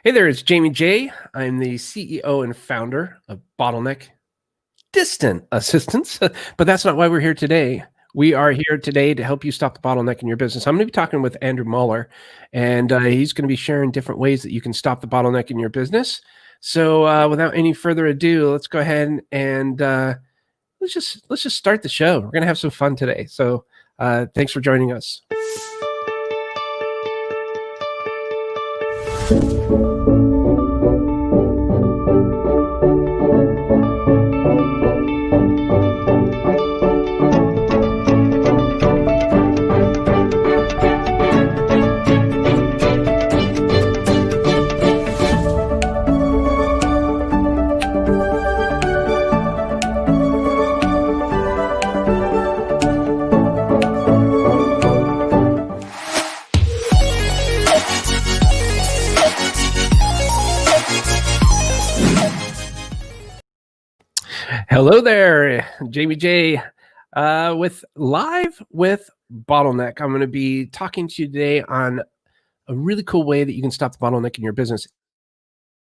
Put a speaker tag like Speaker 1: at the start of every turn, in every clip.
Speaker 1: Hey there, it's Jamie J. I'm the CEO and founder of Bottleneck, distant assistance, but that's not why we're here today. We are here today to help you stop the bottleneck in your business. I'm going to be talking with Andrew Muller, and he's going to be sharing different ways that you can stop the bottleneck in your business. So, without any further ado, let's go ahead and let's just start the show. We're going to have some fun today. So, thanks for joining us. Hello there, Jamie J. With Bottleneck. I'm going to be talking to you today on a really cool way that you can stop the bottleneck in your business.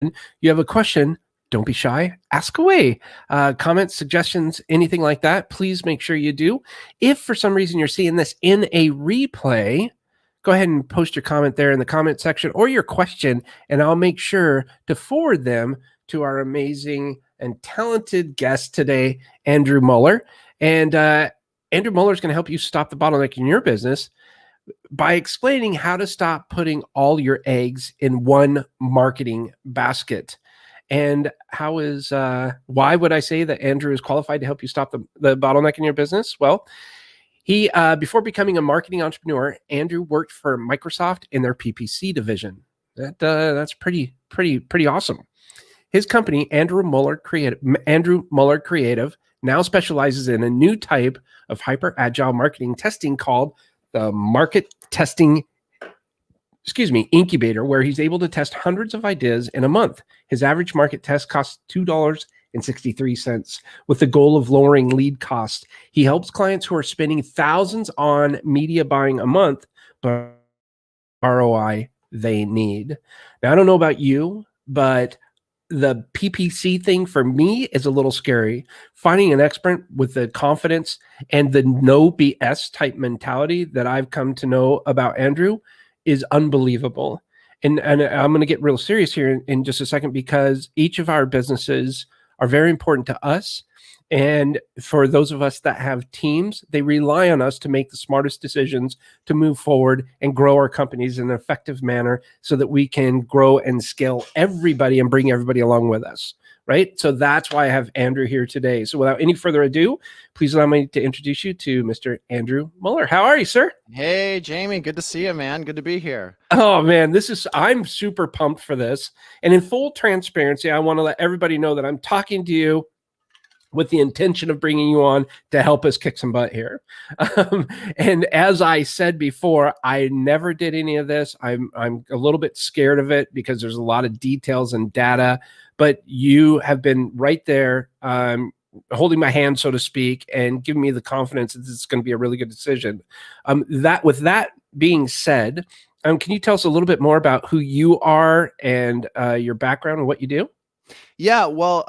Speaker 1: You have a question, don't be shy, ask away. Comments, suggestions, anything like that, please make sure you do. If for some reason you're seeing this in a replay, go ahead and post your comment there in the comment section or your question, and I'll make sure to forward them to our amazing and talented guest today, Andrew Muller. And Andrew Muller is going to help you stop the bottleneck in your business by explaining how to stop putting all your eggs in one marketing basket. And why would I say that Andrew is qualified to help you stop the bottleneck in your business? Well, he before becoming a marketing entrepreneur, Andrew worked for Microsoft in their PPC division. That's pretty awesome. His company, Andrew Muller Creative, now specializes in a new type of hyper-agile marketing testing called the Market Testing Incubator, where he's able to test hundreds of ideas in a month. His average market test costs $2.63, with the goal of lowering lead costs. He helps clients who are spending thousands on media buying a month, but ROI they need. Now, I don't know about you, but the PPC thing for me is a little scary. Finding an expert with the confidence and the no BS type mentality that I've come to know about Andrew is unbelievable. And I'm going to get real serious here in just a second, because each of our businesses are very important to us. And for those of us that have teams, they rely on us to make the smartest decisions to move forward and grow our companies in an effective manner so that we can grow and scale everybody and bring everybody along with us, right? So that's why I have Andrew here today. So without any further ado, please allow me to introduce you to Mr. Andrew Muller. How are you, sir?
Speaker 2: Hey, Jamie, good to see you, man. Good to be here.
Speaker 1: Oh man, I'm super pumped for this. And in full transparency, I want to let everybody know that I'm talking to you with the intention of bringing you on to help us kick some butt here. And as I said before, I never did any of this. I'm a little bit scared of it because there's a lot of details and data, but you have been right there, holding my hand, so to speak, and giving me the confidence that this is going to be a really good decision. With that being said, can you tell us a little bit more about who you are and your background and what you do?
Speaker 2: Yeah, well,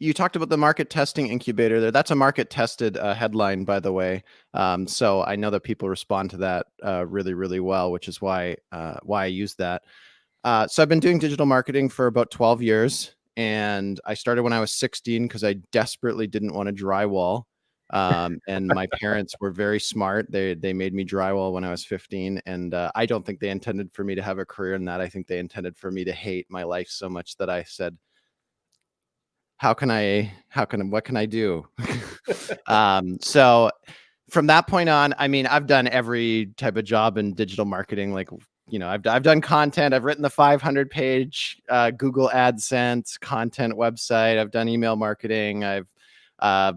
Speaker 2: you talked about the Market Testing Incubator there. That's a market tested headline, by the way. So I know that people respond to that really, really well, which is why I use that. So I've been doing digital marketing for about 12 years. And I started when I was 16 because I desperately didn't want to drywall. And my parents were very smart. They made me drywall when I was 15. And I don't think they intended for me to have a career in that. I think they intended for me to hate my life so much that I said, what can I do? So from that point on, I mean, I've done every type of job in digital marketing. Like, I've done content. I've written the 500-page Google AdSense content website. I've done email marketing. I've, I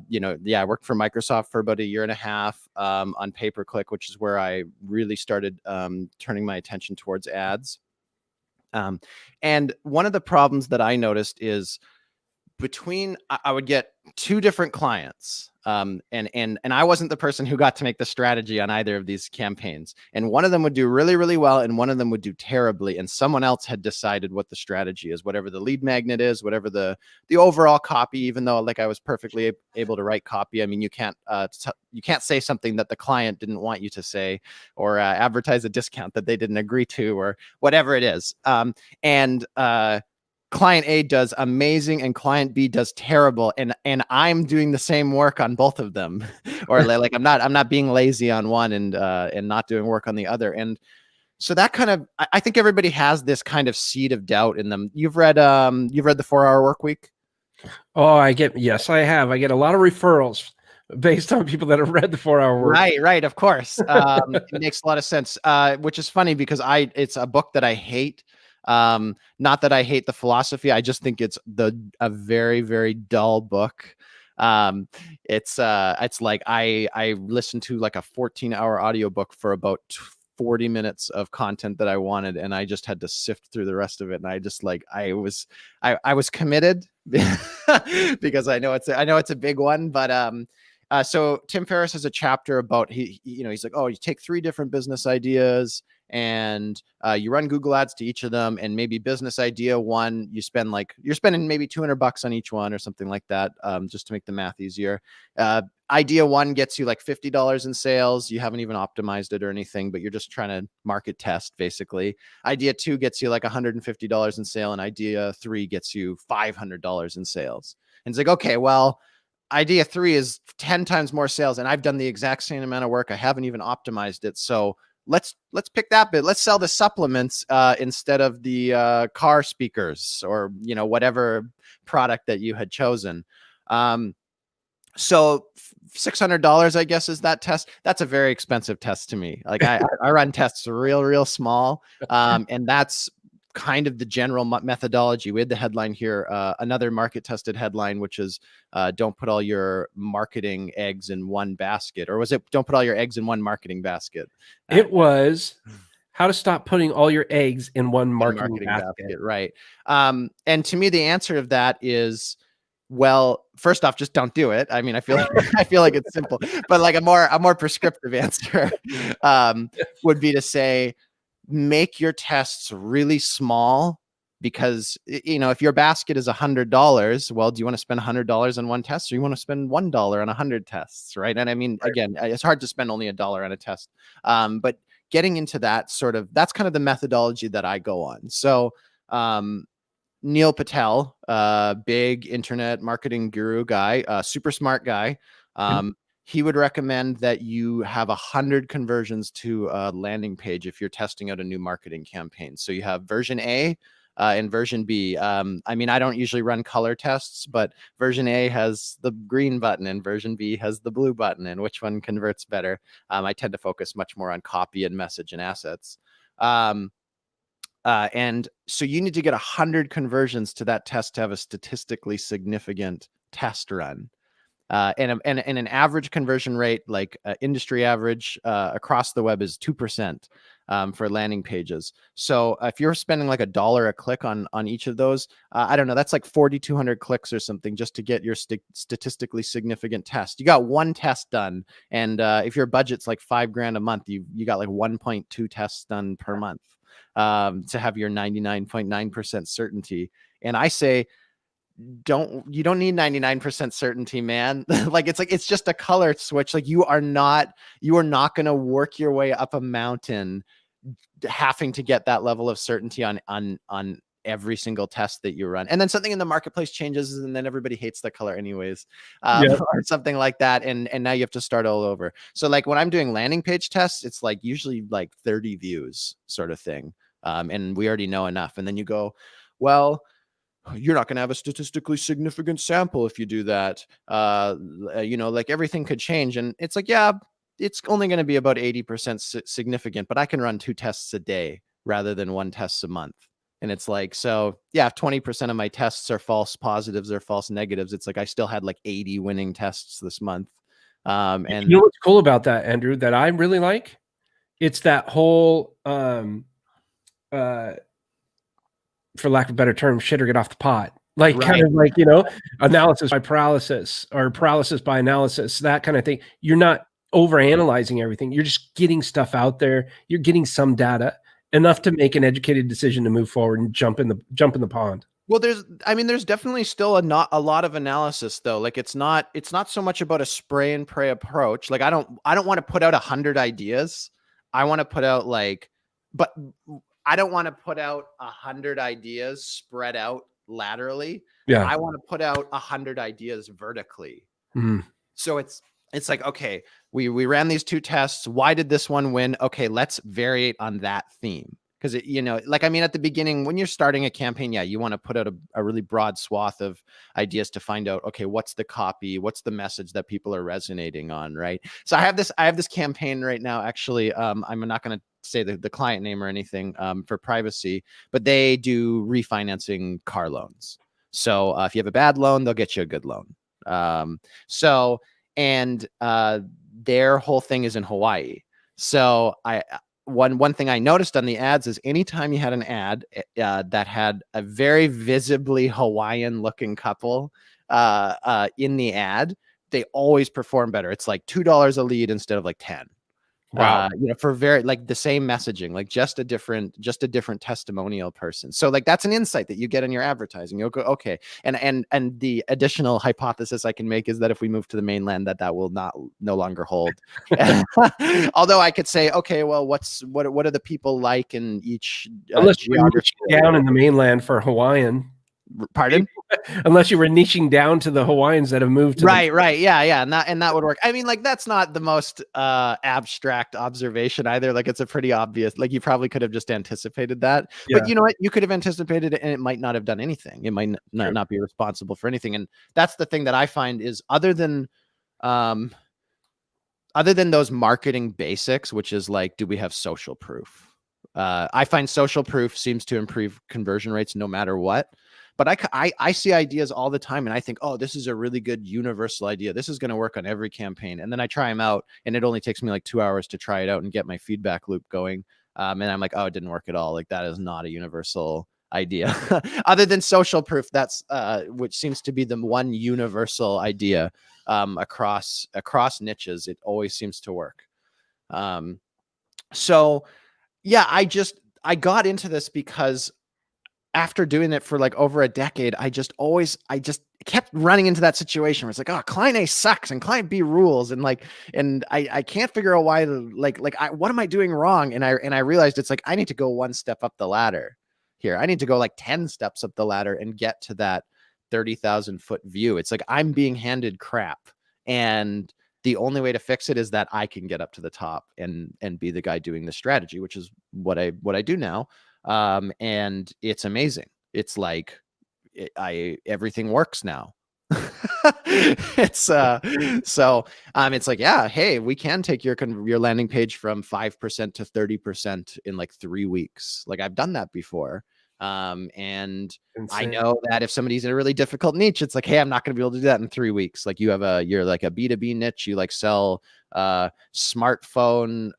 Speaker 2: worked for Microsoft for about a year and a half on pay-per-click, which is where I really started turning my attention towards ads. And one of the problems that I noticed is I would get 2 different clients. And I wasn't the person who got to make the strategy on either of these campaigns. And one of them would do really, really well, and one of them would do terribly. And someone else had decided what the strategy is, whatever the lead magnet is, whatever the overall copy. Even though like I was perfectly able to write copy, I mean, you can't say something that the client didn't want you to say, or advertise a discount that they didn't agree to, or whatever it is. Client A does amazing and client B does terrible, and I'm doing the same work on both of them. Or like I'm not being lazy on one and not doing work on the other. And so that kind of, I think everybody has this kind of seed of doubt in them. You've read the 4-Hour Workweek?
Speaker 1: Oh, yes, I have. I get a lot of referrals based on people that have read the 4-Hour Workweek.
Speaker 2: Right, of course. It makes a lot of sense, which is funny because it's a book that I hate. Not that I hate the philosophy, I just think it's a very, very dull book. It's like I listened to like a 14-hour audiobook for about 40 minutes of content that I wanted, and I just had to sift through the rest of it. And I just like I was committed because I know it's a big one, but so Tim Ferriss has a chapter about he's like, oh, you take 3 different business ideas and you run Google ads to each of them, and maybe business idea 1, you're spending maybe $200 on each one or something like that, just to make the math easier. Idea 1 gets you like $50 in sales. You haven't even optimized it or anything, but you're just trying to market test basically. Idea 2 gets you like $150 in sale, and idea 3 gets you $500 in sales. And it's like, okay, well, idea 3 is 10 times more sales, and I've done the exact same amount of work. I haven't even optimized it. So let's pick that bit. Let's sell the supplements instead of the car speakers, or whatever product that you had chosen. So $600, I guess, is that test. That's a very expensive test to me. Like I run tests real small, and that's kind of the general methodology. We had the headline here, another market tested headline, which is don't put all your marketing eggs in one basket. Or was it don't put all your eggs in one marketing basket?
Speaker 1: It was how to stop putting all your eggs in one marketing basket.
Speaker 2: Right. And to me, the answer of that is, well, first off, just don't do it. I mean, I feel like it's simple, but like a more prescriptive answer would be to say, make your tests really small, because if your basket is $100, well, do you want to spend $100 on one test, or you want to spend $1 on 100 tests, right? And I mean, again, it's hard to spend only $1 on a test, but getting into that's kind of the methodology that I go on. So Neil Patel, big internet marketing guru guy, super smart guy. He would recommend that you have 100 conversions to a landing page if you're testing out a new marketing campaign. So you have version A and version B. I mean, I don't usually run color tests, but version A has the green button and version B has the blue button, and which one converts better. I tend to focus much more on copy and message and assets. And so you need to get 100 conversions to that test to have a statistically significant test run. And an average conversion rate, like industry average across the web, is 2% for landing pages. So if you're spending like $1 a click on each of those, I don't know, that's like 4,200 clicks or something just to get your statistically significant test. You got one test done, and if your budget's like $5,000 a month, you got like 1.2 tests done per month to have your 99.9% certainty. And I say, you don't need 99% certainty, man. It's just a color switch. Like you are not going to work your way up a mountain having to get that level of certainty on every single test that you run. And then something in the marketplace changes, and then everybody hates that color anyways, or something like that. And now you have to start all over. So like when I'm doing landing page tests, it's like usually like 30 views sort of thing. And we already know enough. And then you go, well, you're not going to have a statistically significant sample if you do that. Like everything could change. And it's like, yeah, it's only going to be about 80% significant, but I can run 2 tests a day rather than 1 test a month. And it's like, so yeah, if 20% of my tests are false positives or false negatives, it's like I still had like 80 winning tests this month. And
Speaker 1: you know what's cool about that, Andrew, that I really like? It's that whole for lack of a better term, shit or get off the pot. Like kind
Speaker 2: Right.
Speaker 1: of like, analysis by paralysis or paralysis by analysis, that kind of thing. You're not overanalyzing everything. You're just getting stuff out there. You're getting some data enough to make an educated decision to move forward and jump in the pond.
Speaker 2: Well, there's definitely still not a lot of analysis though. Like it's not so much about a spray and pray approach. Like I don't want to put out 100 ideas. I want to put out but I don't want to put out 100 ideas spread out laterally.
Speaker 1: Yeah.
Speaker 2: I want to put out 100 ideas vertically.
Speaker 1: Mhm.
Speaker 2: So it's like, okay, we ran these 2 tests. Why did this one win? Okay, let's variate on that theme. Because at the beginning, when you're starting a campaign, yeah, you want to put out a really broad swath of ideas to find out, okay, what's the copy, what's the message that people are resonating on, right? So I have this campaign right now. Actually, I'm not going to say the client name or anything for privacy, but they do refinancing car loans. So if you have a bad loan, they'll get you a good loan. Their whole thing is in Hawaii. So one thing I noticed on the ads is anytime you had an ad that had a very visibly Hawaiian looking couple in the ad, they always perform better. It's like $2 a lead instead of like 10.
Speaker 1: Wow.
Speaker 2: For very like the same messaging, like just a different testimonial person. So like that's an insight that you get in your advertising. You'll go, okay. And the additional hypothesis I can make is that if we move to the mainland, that will no longer hold. Although I could say, okay, well, what are the people like in each
Speaker 1: Unless you were
Speaker 2: geography?
Speaker 1: niching down in the mainland for Hawaiian.
Speaker 2: Pardon?
Speaker 1: Unless you were niching down to the Hawaiians that have moved to
Speaker 2: right. Yeah. And that would work. I mean, like, that's not the most abstract observation either. Like, it's a pretty obvious, like, you probably could have just anticipated that.
Speaker 1: Yeah.
Speaker 2: But you know what? You could have anticipated it and it might not have done anything. It might not be responsible for anything. And that's the thing that I find is other than those marketing basics, which is like, do we have social proof? I find social proof seems to improve conversion rates no matter what. But I see ideas all the time and I think, oh, this is a really good universal idea. This is going to work on every campaign. And then I try them out and it only takes me like 2 hours to try it out and get my feedback loop going. And I'm like, oh, it didn't work at all. Like that is not a universal idea. Other than social proof, that's which seems to be the one universal idea across niches. It always seems to work. So yeah, I got into this because after doing it for like over a decade, I just kept running into that situation where it's like, oh, client A sucks and client B rules. And I can't figure out why, what am I doing wrong? And I realized it's like, I need to go one step up the ladder here. I need to go like 10 steps up the ladder and get to that 30,000 foot view. It's like, I'm being handed crap. And the only way to fix it is that I can get up to the top and be the guy doing the strategy, which is what I do now. And it's amazing. It's like everything works now. It's like, yeah, hey, we can take your landing page from 5% to 30% in like 3 weeks. Like I've done that before. And Insane. I know that if somebody's in a really difficult niche, it's like, hey, I'm not going to be able to do that in 3 weeks. Like you're like a B2B niche. You like sell smartphone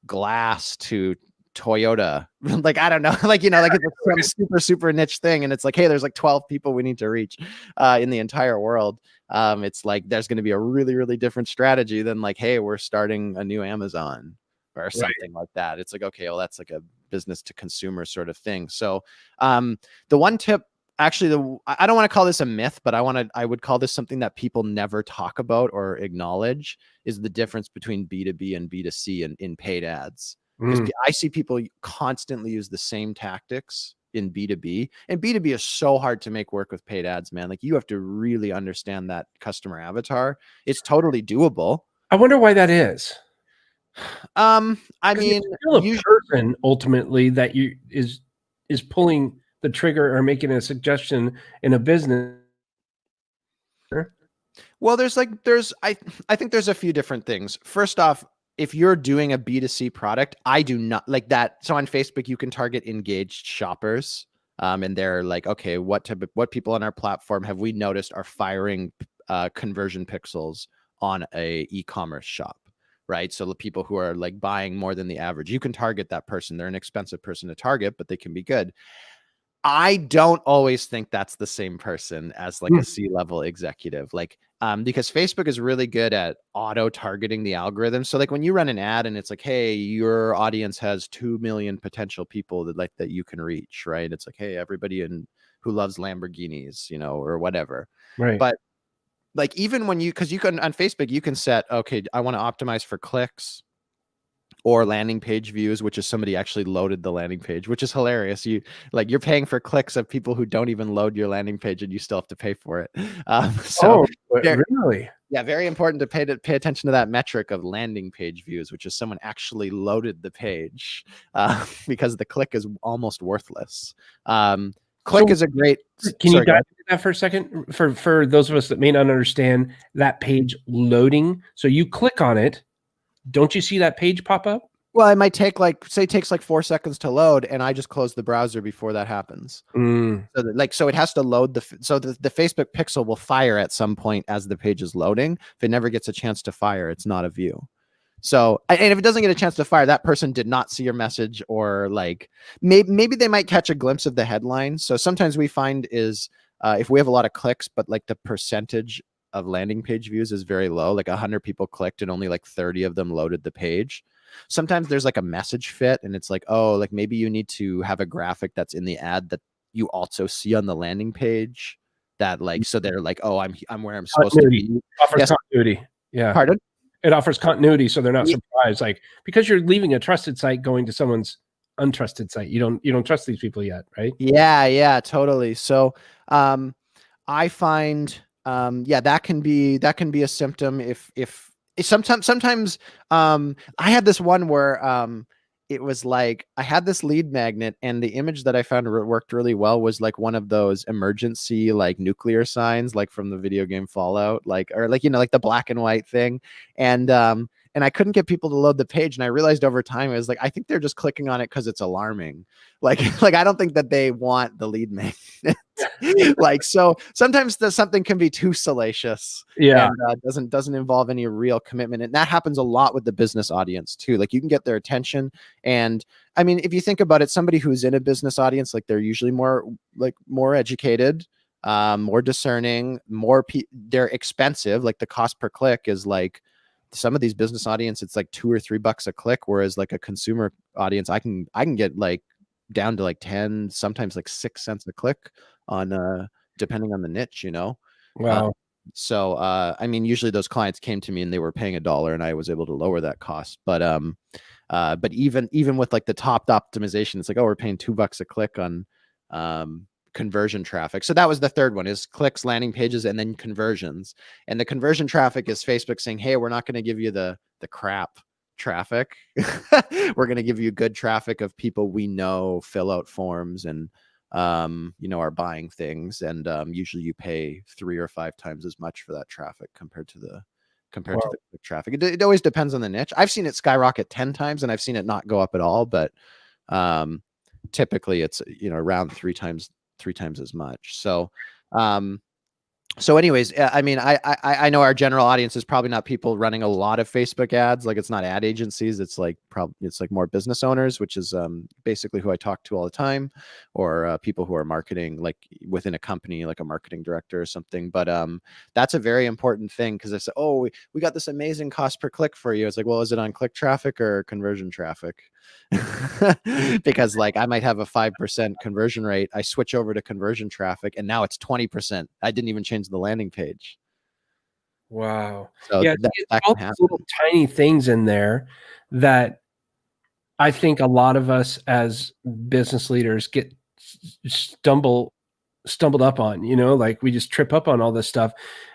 Speaker 2: glass to Toyota. Like, I don't know, like, like it's some super niche thing. And it's like, hey, there's like 12 people we need to reach in the entire world. It's like, there's going to be a really, really different strategy than like, hey, we're starting a new Amazon or something like that. It's like, okay, well, that's like a business to consumer sort of thing. So the one tip, actually, I don't want to call this a myth, but I would call this something that people never talk about or acknowledge, is the difference between B2B and B2C in paid ads. Because I see people constantly use the same tactics in B2B, and B2B is so hard to make work with paid ads, man. Like you have to really understand that customer avatar. It's totally doable.
Speaker 1: I wonder why that is.
Speaker 2: I mean,
Speaker 1: it's still a person ultimately that is pulling the trigger or making a suggestion in a business.
Speaker 2: Well, I think there's a few different things. First off, if you're doing a B2C product, I do not like that. So on Facebook, you can target engaged shoppers. And they're like, okay, what people on our platform have we noticed are firing conversion pixels on a e-commerce shop, right? So the people who are like buying more than the average, you can target that person. They're an expensive person to target, but they can be good. I don't always think that's the same person as like a C-level executive, like, because Facebook is really good at auto targeting the algorithm. So like when you run an ad and it's like, hey, your audience has 2 million potential people that you can reach, right? It's like, hey, everybody who loves Lamborghinis, you know, or whatever.
Speaker 1: Right.
Speaker 2: But like even when because you can on Facebook, you can set, okay, I want to optimize for clicks or landing page views, which is somebody actually loaded the landing page, which is hilarious. You're paying for clicks of people who don't even load your landing page and you still have to pay for it. So
Speaker 1: really?
Speaker 2: yeah, very important to pay attention to that metric of landing page views, which is someone actually loaded the page, because the click is almost worthless. Click is a great.
Speaker 1: Can you dive into that for a second for those of us that may not understand that page loading? So you click on it. Don't you see that page pop up?
Speaker 2: Well, it might take it takes 4 seconds to load, and I just close the browser before that happens. So it has to load the Facebook pixel will fire at some point as the page is loading. If it never gets a chance to fire, it's not a view. So, and if it doesn't get a chance to fire, that person did not see your message, or like maybe they might catch a glimpse of the headline. So sometimes we find is if we have a lot of clicks, but like the percentage of landing page views is very low, like 100 people clicked and only like 30 of them loaded the page. Sometimes there's like a message fit and it's like, oh, like maybe you need to have a graphic that's in the ad that you also see on the landing page, that like, so they're like, oh, I'm where I'm supposed to be.
Speaker 1: Offers continuity. Yeah.
Speaker 2: Pardon?
Speaker 1: It offers continuity, so they're not surprised, like, because you're leaving a trusted site going to someone's untrusted site. You don't trust these people yet, right?
Speaker 2: Yeah, totally. So I find that can be a symptom if sometimes I had this one where it was like I had this lead magnet, and the image that I found worked really well was like one of those emergency like nuclear signs, like from the video game Fallout, or like the black and white thing, and I couldn't get people to load the page, and I realized over time I was like, I think they're just clicking on it because it's alarming, like I don't think that they want the lead magnet. Like, so sometimes something can be too salacious, and doesn't involve any real commitment, and that happens a lot with the business audience too. Like you can get their attention, and I mean, if you think about it, somebody who's in a business audience, like they're usually more educated, more discerning, they're expensive. Like the cost per click is like, some of these business audience, it's like $2 or $3 a click, whereas like a consumer audience, I can get like down to like 10, sometimes like 6 cents a click on depending on the niche,
Speaker 1: Wow.
Speaker 2: So I mean, usually those clients came to me and they were paying $1 and I was able to lower that cost. But even with like the top optimization, it's like, oh, we're paying $2 a click on conversion traffic. So that was the third one, is clicks, landing pages, and then conversions. And the conversion traffic is Facebook saying, hey, we're not going to give you the crap traffic. We're going to give you good traffic of people we know fill out forms and are buying things, and usually you pay 3 or 5 times as much for that traffic compared to the click traffic. It always depends on the niche. I've seen it skyrocket 10 times and I've seen it not go up at all, but typically it's around 3 times as much. So anyways, I mean, I know our general audience is probably not people running a lot of Facebook ads. Like it's not ad agencies. It's like it's like more business owners, which is basically who I talk to all the time, or people who are marketing, like within a company, like a marketing director or something. But that's a very important thing, because I say, oh, we got this amazing cost per click for you. It's like, well, is it on click traffic or conversion traffic? Because like I might have a 5% conversion rate. I switch over to conversion traffic and now it's 20%. I didn't even change the landing page.
Speaker 1: Wow.
Speaker 2: So
Speaker 1: yeah,
Speaker 2: that
Speaker 1: all these little tiny things in there that I think a lot of us as business leaders get stumbled up on, like we just trip up on all this stuff.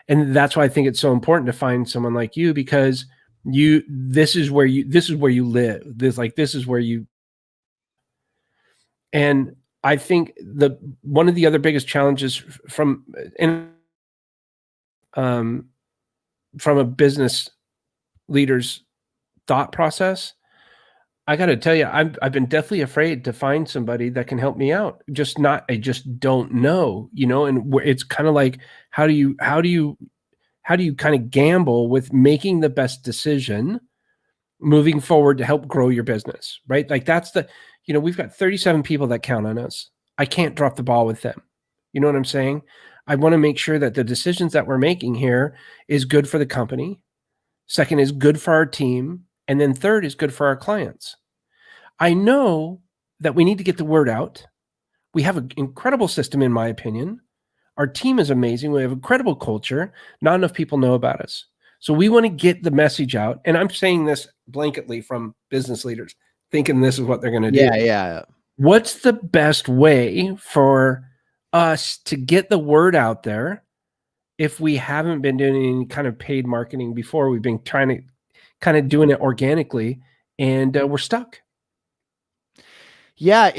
Speaker 1: And that's why I think it's so important to find someone like you, because this is where you live. This is where you, and I think one of the other biggest challenges from a business leader's thought process, I got to tell you, I've been deathly afraid to find somebody that can help me out. I just don't know, and it's kind of like, how do you kind of gamble with making the best decision moving forward to help grow your business, right? Like that's we've got 37 people that count on us. I can't drop the ball with them. You know what I'm saying? I want to make sure that the decisions that we're making here is good for the company. Second is good for our team. And then third is good for our clients. I know that we need to get the word out. We have an incredible system, in my opinion. Our team is amazing. We have incredible culture. Not enough people know about us. So we want to get the message out. And I'm saying this blanketly from business leaders, thinking this is what they're going to do.
Speaker 2: Yeah.
Speaker 1: What's the best way for us to get the word out there if we haven't been doing any kind of paid marketing before? We've been trying to kind of doing it organically, and we're stuck.
Speaker 2: Yeah,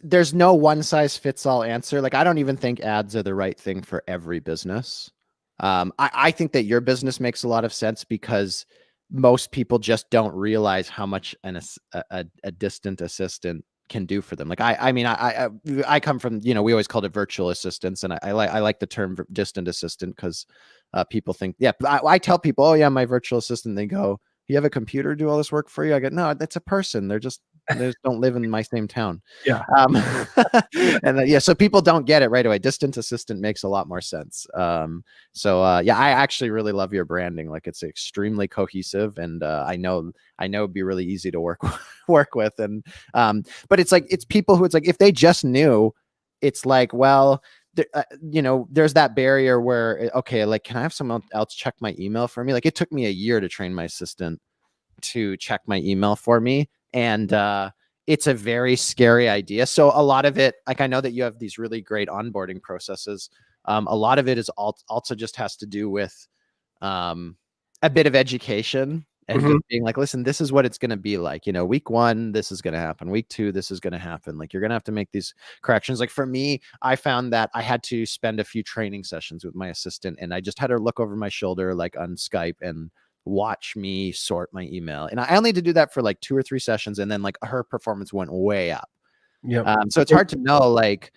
Speaker 2: there's no one size fits all answer. Like, I don't even think ads are the right thing for every business. I think that your business makes a lot of sense because most people just don't realize how much a distant assistant can do for them. Like, I come from, we always called it virtual assistants, and I like the term distant assistant because people think, I tell people, oh yeah, my virtual assistant. They go, you have a computer do all this work for you? I go, no, that's a person. They just don't live in my same town.
Speaker 1: Yeah.
Speaker 2: And so people don't get it right away. Distant assistant makes a lot more sense. I actually really love your branding. Like, it's extremely cohesive, and I know it'd be really easy to work with. And but it's like, it's people who, it's like, if they just knew, it's like, well, there's that barrier where, okay, like, can I have someone else check my email for me? Like, it took me a year to train my assistant to check my email for me. And it's a very scary idea. So a lot of it, like, I know that you have these really great onboarding processes. A lot of it is also just has to do with a bit of education and just being like, listen, this is what it's going to be like. Week 1, this is going to happen. Week 2, this is going to happen. Like, you're going to have to make these corrections. Like, for me, I found that I had to spend a few training sessions with my assistant, and I just had her look over my shoulder, like on Skype, and watch me sort my email. And I only had to do that for like 2 or 3 sessions. And then, like, her performance went way up.
Speaker 1: Yeah.
Speaker 2: So it's hard to know, like,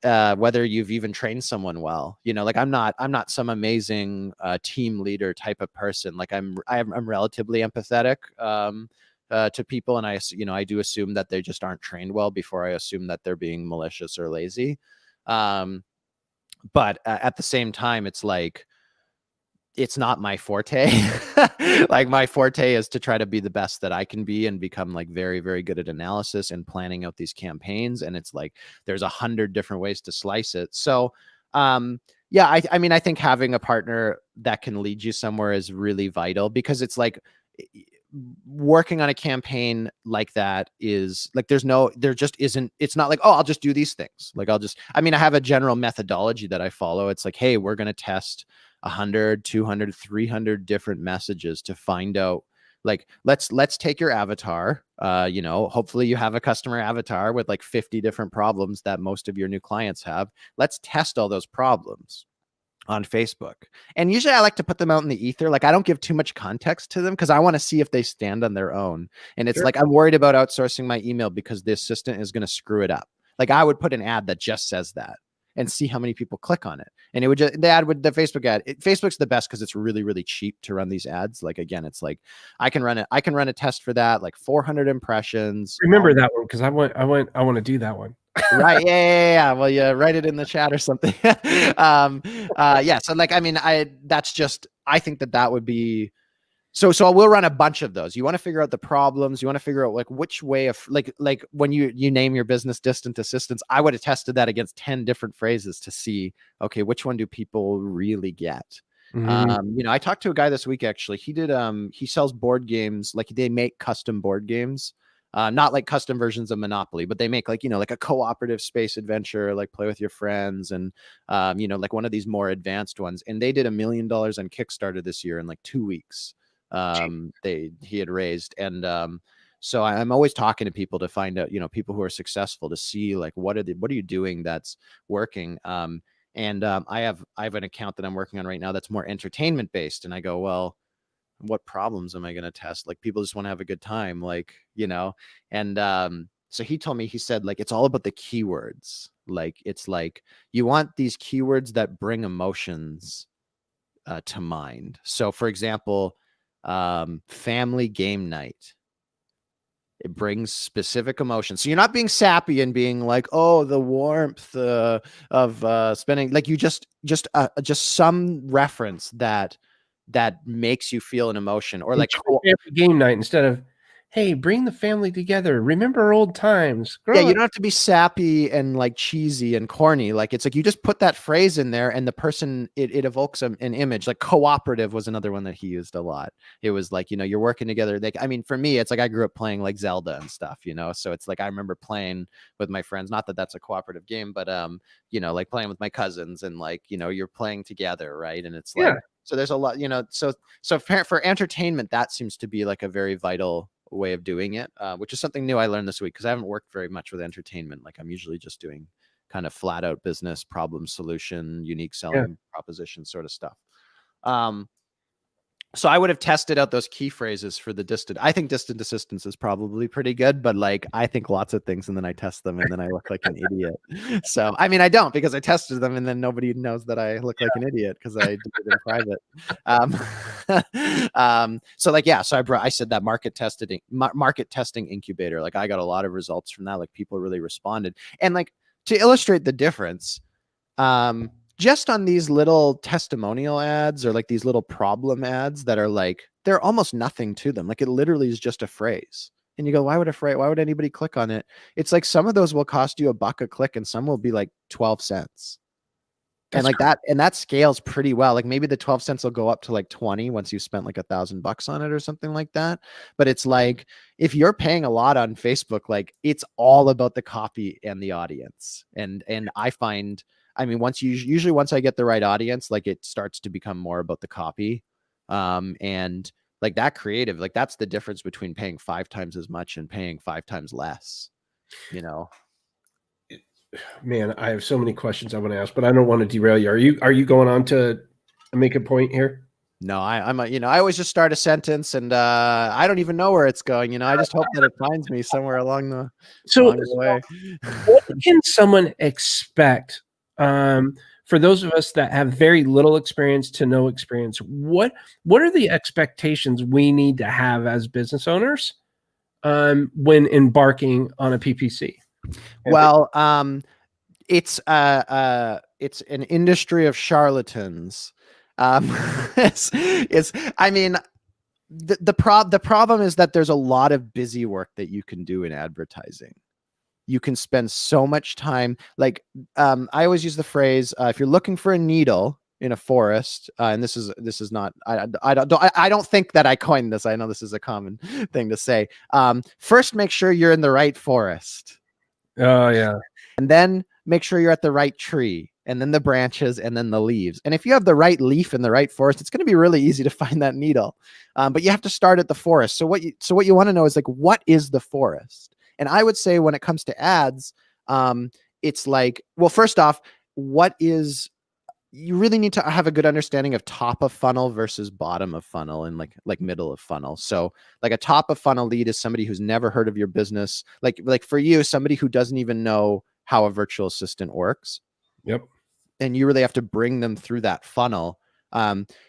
Speaker 2: whether you've even trained someone well. Like, I'm not some amazing team leader type of person. Like, I'm relatively empathetic to people, and I do assume that they just aren't trained well before I assume that they're being malicious or lazy. But at the same time, it's like, it's not my forte. Like, my forte is to try to be the best that I can be and become, like, very, very good at analysis and planning out these campaigns. And it's like, there's 100 different ways to slice it. So, I mean, I think having a partner that can lead you somewhere is really vital, because it's like, working on a campaign like that is like, there just isn't, it's not like, oh, I'll just do these things. Like, I have a general methodology that I follow. It's like, hey, we're going to test 100, 200, 300 different messages to find out, like, let's take your avatar. Hopefully you have a customer avatar with like 50 different problems that most of your new clients have. Let's test all those problems on Facebook. And usually I like to put them out in the ether. Like, I don't give too much context to them because I want to see if they stand on their own. And it's like, I'm worried about outsourcing my email because the assistant is going to screw it up. Like, I would put an ad that just says that and see how many people click on it. And it would just, the Facebook ad, Facebook's the best because it's really, really cheap to run these ads. Like, again, it's like, I can run a test for that, like 400 impressions.
Speaker 1: Remember that one, because I want to do that one.
Speaker 2: Right. Yeah. Well, yeah, write it in the chat or something. So, like, I mean, I think that would be, so we'll run a bunch of those. You want to figure out the problems. You want to figure out, like, which way of, like when you name your business Distant Assistants, I would have tested that against 10 different phrases to see, okay, which one do people really get? I talked to a guy this week, actually. He sells board games. Like, they make custom board games. Not like custom versions of Monopoly, but they make, like, like a cooperative space adventure, like play with your friends, and like one of these more advanced ones. And they did $1 million on Kickstarter this year in like 2 weeks. He had raised. And so I'm always talking to people to find out, people who are successful, to see, like, what are you doing that's working. I have an account that I'm working on right now that's more entertainment based. And I go, well, what problems am I going to test? Like, people just want to have a good time, like, and so he told me, he said, like, it's all about the keywords. Like, it's like, you want these keywords that bring emotions to mind. So, for example, family game night. It brings specific emotions. So you're not being sappy and being like, oh, the warmth of spending, like you just some reference that makes you feel an emotion, or like
Speaker 1: Family game night instead of, hey, bring the family together. Remember old times.
Speaker 2: yeah, you don't have to be sappy and like cheesy and corny. Like it's like you just put that phrase in there, and the person, it evokes an image. Like cooperative was another one that he used a lot. It was like, you know, you're working together. Like, I mean, for me, it's like I grew up playing like Zelda and stuff, you know. So it's like I remember playing with my friends. Not that that's a cooperative game, but you know, like playing with my cousins, and like, you know, you're playing together, right? And it's like, so there's a lot, you know. So for entertainment, that seems to be like a very vital way of doing it, which is something new I learned this week, because I haven't worked very much with entertainment. Like I'm usually just doing kind of flat out business problem solution, unique selling proposition sort of stuff. So I would have tested out those key phrases for the distant. I think distant assistance is probably pretty good, but like I think lots of things and then I test them and then I look like an idiot. So I mean, I don't, because I tested them and then nobody knows that I look like an idiot because I did it in private. So like, yeah, so I said that market testing incubator. Like I got a lot of results from that. Like people really responded, and like to illustrate the difference, just on these little testimonial ads or like these little problem ads that are like, they're almost nothing to them. Like it literally is just a phrase. And you go, why would anybody click on it? It's like some of those will cost you $1 a click and some will be like 12 cents. And like that, and that scales pretty well. Like maybe the 12 cents will go up to like 20 once you spent like $1,000 on it or something like that. But it's like, if you're paying a lot on Facebook, like it's all about the copy and the audience. And I find, I mean, once I get the right audience, like it starts to become more about the copy. And like that creative, like that's the difference between paying 5 times as much and paying 5 times less, you know?
Speaker 1: Man, I have so many questions I want to ask, but I don't want to derail you. Are you going on to make a point here?
Speaker 2: No, I'm you know, I always just start a sentence and I don't even know where it's going. You know, I just hope that it finds me somewhere along the way.
Speaker 1: What can someone expect? For those of us that have very little experience to no experience, what are the expectations we need to have as business owners when embarking on a PPC?
Speaker 2: Well, it's an industry of charlatans. I mean, the problem is that there's a lot of busy work that you can do in advertising. You can spend so much time. Like, I always use the phrase, if you're looking for a needle in a forest, and this is not, I don't think that I coined this. I know this is a common thing to say. First, make sure you're in the right forest.
Speaker 1: Oh yeah.
Speaker 2: And then make sure you're at the right tree, and then the branches, and then the leaves. And if you have the right leaf in the right forest, it's going to be really easy to find that needle. But you have to start at the forest. So what you want to know is like, what is the forest? And I would say when it comes to ads, it's like, well, first off, you really need to have a good understanding of top of funnel versus bottom of funnel and like middle of funnel. So like a top of funnel lead is somebody who's never heard of your business. Like for you, somebody who doesn't even know how a virtual assistant works.
Speaker 1: Yep.
Speaker 2: And you really have to bring them through that funnel.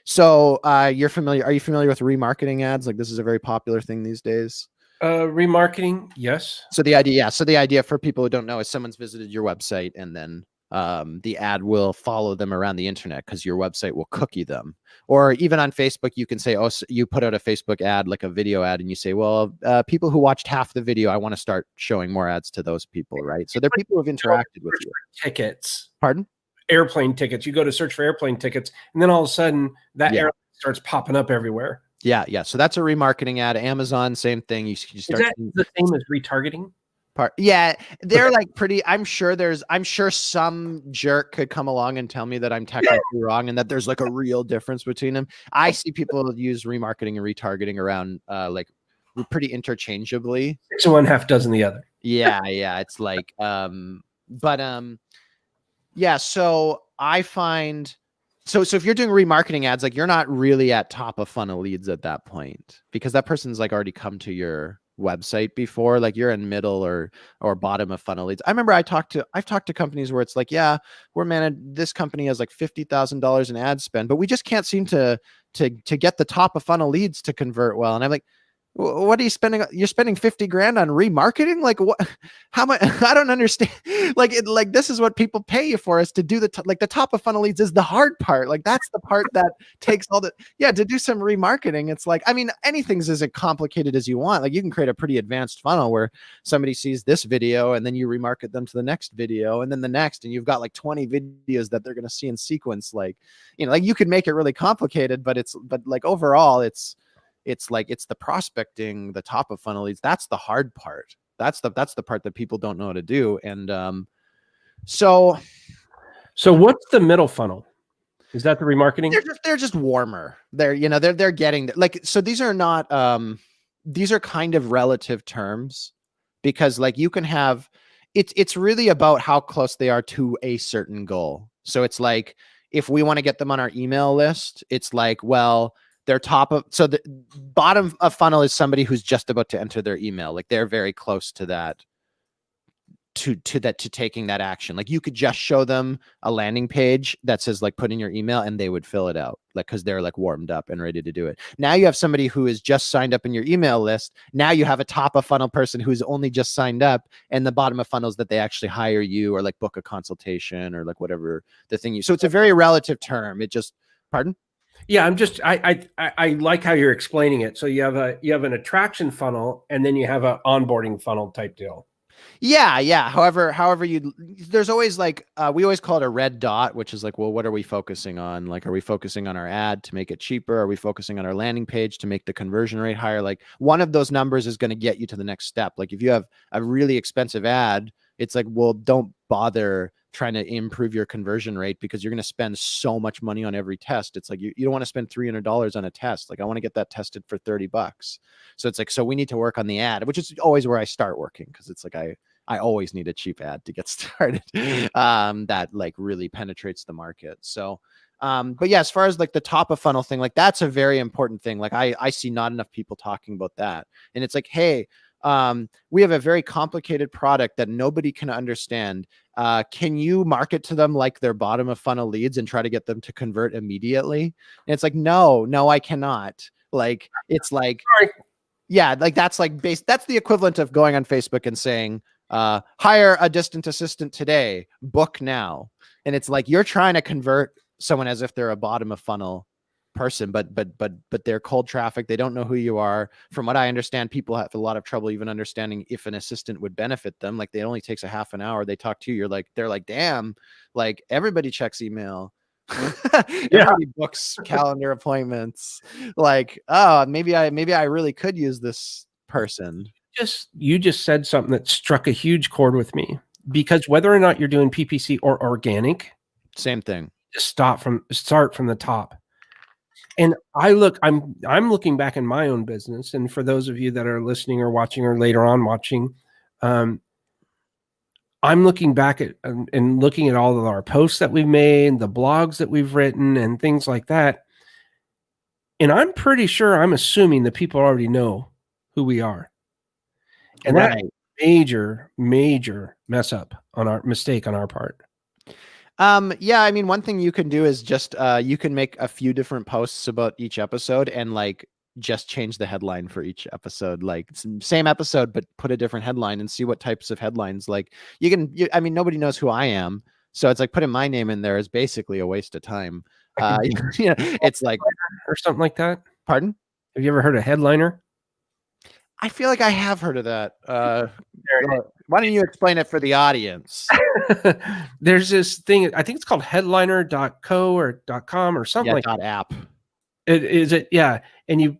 Speaker 2: So are you familiar with remarketing ads? Like this is a very popular thing these days.
Speaker 1: Remarketing, yes.
Speaker 2: So the idea for people who don't know is someone's visited your website and then the ad will follow them around the internet because your website will cookie them. Or even on Facebook, you can say, oh, so you put out a Facebook ad, like a video ad, and you say, well, people who watched half the video, I want to start showing more ads to those people, right? So they're people who've interacted with you.
Speaker 1: Tickets.
Speaker 2: Pardon?
Speaker 1: Airplane tickets. You go to search for airplane tickets, and then all of a sudden that airplane starts popping up everywhere.
Speaker 2: Yeah. So that's a remarketing ad. Amazon, same thing. You start.
Speaker 1: Is that the same as retargeting?
Speaker 2: Yeah, they're like pretty. I'm sure some jerk could come along and tell me that I'm technically wrong and that there's like a real difference between them. I see people use remarketing and retargeting around like pretty interchangeably.
Speaker 1: 6 of one, half dozen the other.
Speaker 2: Yeah. It's like, yeah. So I find. So if you're doing remarketing ads, like you're not really at top of funnel leads at that point because that person's like already come to your website before. Like you're in middle or bottom of funnel leads. I remember I've talked to companies where it's like, yeah, this company has like $50,000 in ad spend, but we just can't seem to get the top of funnel leads to convert well. And I'm like, What are you spending? You're spending 50 grand on remarketing? Like what? How much? I don't understand. Like this is what people pay you for, is to do the top of funnel leads is the hard part. Like that's the part that takes all the, yeah, to do some remarketing. It's like, I mean, anything's as complicated as you want. Like you can create a pretty advanced funnel where somebody sees this video and then you remarket them to the next video and then the next, and you've got like 20 videos that they're going to see in sequence. Like, like you could make it really complicated, but like overall it's the prospecting, the top of funnel leads. That's the hard part. That's the part that people don't know how to do. And so
Speaker 1: what's the middle funnel? Is that the remarketing?
Speaker 2: They're just warmer. They're getting like, so these are not these are kind of relative terms, because like you can have it's really about how close they are to a certain goal. So it's like, if we want to get them on our email list, it's like, well, their so the bottom of funnel is somebody who's just about to enter their email. Like they're very close to that, to taking that action. Like you could just show them a landing page that says like put in your email and they would fill it out, like because they're like warmed up and ready to do it. Now you have somebody who is just signed up in your email list. Now you have a top of funnel person who's only just signed up, and the bottom of funnels that they actually hire you or like book a consultation or like whatever the thing you. So it's a very relative term. It just, pardon?
Speaker 1: Yeah, I like how you're explaining it. So you have an attraction funnel, and then you have an onboarding funnel type deal.
Speaker 2: Yeah. However, there's always like, we always call it a red dot, which is like, well, what are we focusing on? Like, are we focusing on our ad to make it cheaper? Are we focusing on our landing page to make the conversion rate higher? Like one of those numbers is going to get you to the next step. Like if you have a really expensive ad, it's like, well, don't bother trying to improve your conversion rate, because you're going to spend so much money on every test. It's like, you don't want to spend $300 on a test. Like I want to get that tested for $30. So it's like, so we need to work on the ad, which is always where I start working. Cause it's like, I always need a cheap ad to get started that like really penetrates the market. So, but yeah, as far as like the top of funnel thing, like that's a very important thing. Like I see not enough people talking about that. And it's like, hey, we have a very complicated product that nobody can understand. Can you market to them like they're bottom of funnel leads and try to get them to convert immediately? And it's like, no, I cannot. Like, it's like, yeah, like that's like that's the equivalent of going on Facebook and saying, hire a distant assistant today, book now. And it's like, you're trying to convert someone as if they're a bottom of funnel person, but they're cold traffic. They don't know who you are. From what I understand, people have a lot of trouble even understanding if an assistant would benefit them. Like, it only takes a half an hour. They talk to you. They're like, damn, like everybody checks email. Everybody books calendar appointments. Like, oh, maybe I really could use this person.
Speaker 1: You just said something that struck a huge chord with me, because whether or not you're doing PPC or organic,
Speaker 2: same thing.
Speaker 1: Just start from the top. And I'm looking back in my own business, and for those of you that are listening or watching or later on watching, I'm looking back at and looking at all of our posts that we've made, the blogs that we've written, and things like that. And I'm pretty sure, I'm assuming that people already know who we are. And that major mess up on our mistake on our part.
Speaker 2: Yeah, I mean, one thing you can do is just you can make a few different posts about each episode and like just change the headline for each episode, like same episode but put a different headline, and see what types of headlines. Like I mean, nobody knows who I am, so it's like putting my name in there is basically a waste of time. It's like,
Speaker 1: or something like that.
Speaker 2: Pardon?
Speaker 1: Have you ever heard of headliner?
Speaker 2: I feel like I have heard of that. Why don't you explain it for the audience?
Speaker 1: There's this thing, I think it's called headliner.co or .com or something like that.
Speaker 2: App.
Speaker 1: Yeah. And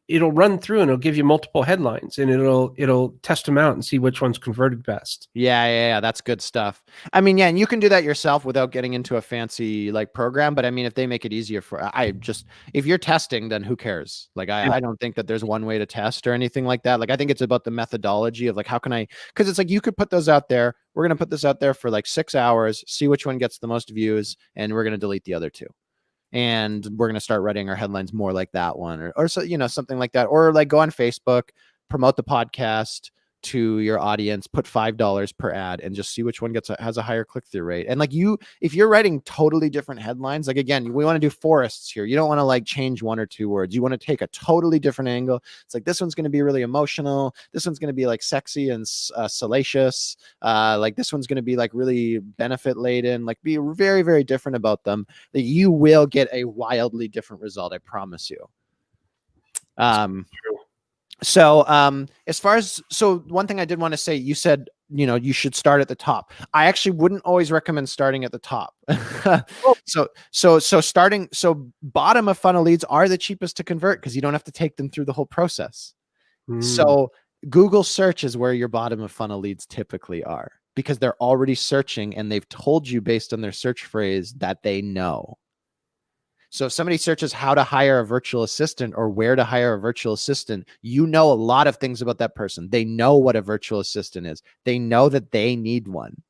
Speaker 1: it'll run through and it'll give you multiple headlines, and it'll test them out and see which one's converted best.
Speaker 2: Yeah. That's good stuff. I mean, yeah, and you can do that yourself without getting into a fancy like program. But I mean, if they make it easier if you're testing, then who cares? Like, I don't think that there's one way to test or anything like that. Like, I think it's about the methodology of like, because it's like, you could put those out there. We're going to put this out there for like 6 hours, see which one gets the most views, and we're going to delete the other two. And we're going to start writing our headlines more like that one, or so, something like that. Or like go on Facebook, promote the podcast, to your audience, put $5 per ad, and just see which one has a higher click-through rate. And like if you're writing totally different headlines, like again, we want to do forests here. You don't want to like change one or two words. You want to take a totally different angle. It's like, this one's going to be really emotional. This one's going to be like sexy and salacious. Like this one's going to be like really benefit laden, like be very, very different about them. That you will get a wildly different result. I promise you. So as far as, so one thing I did want to say, you said, you know, you should start at the top. I actually wouldn't always recommend starting at the top. So bottom of funnel leads are the cheapest to convert because you don't have to take them through the whole process. So Google search is where your bottom of funnel leads typically are, because they're already searching and they've told you based on their search phrase that they know. So if somebody searches how to hire a virtual assistant or where to hire a virtual assistant, you know a lot of things about that person. They know what a virtual assistant is. They know that they need one.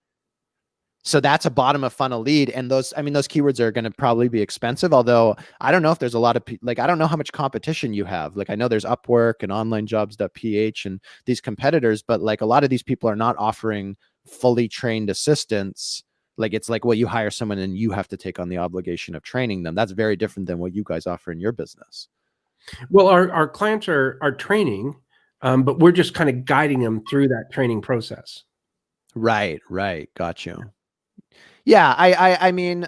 Speaker 2: So that's a bottom of funnel lead. And those keywords are going to probably be expensive. Although I don't know if there's a lot of like, I don't know how much competition you have. Like I know there's Upwork and onlinejobs.ph and these competitors, but like a lot of these people are not offering fully trained assistants. Like it's like, well, you hire someone and you have to take on the obligation of training them. That's very different than what you guys offer in your business.
Speaker 1: Well, our clients are training, but we're just kind of guiding them through that training process.
Speaker 2: Right. Got you. Yeah. I mean,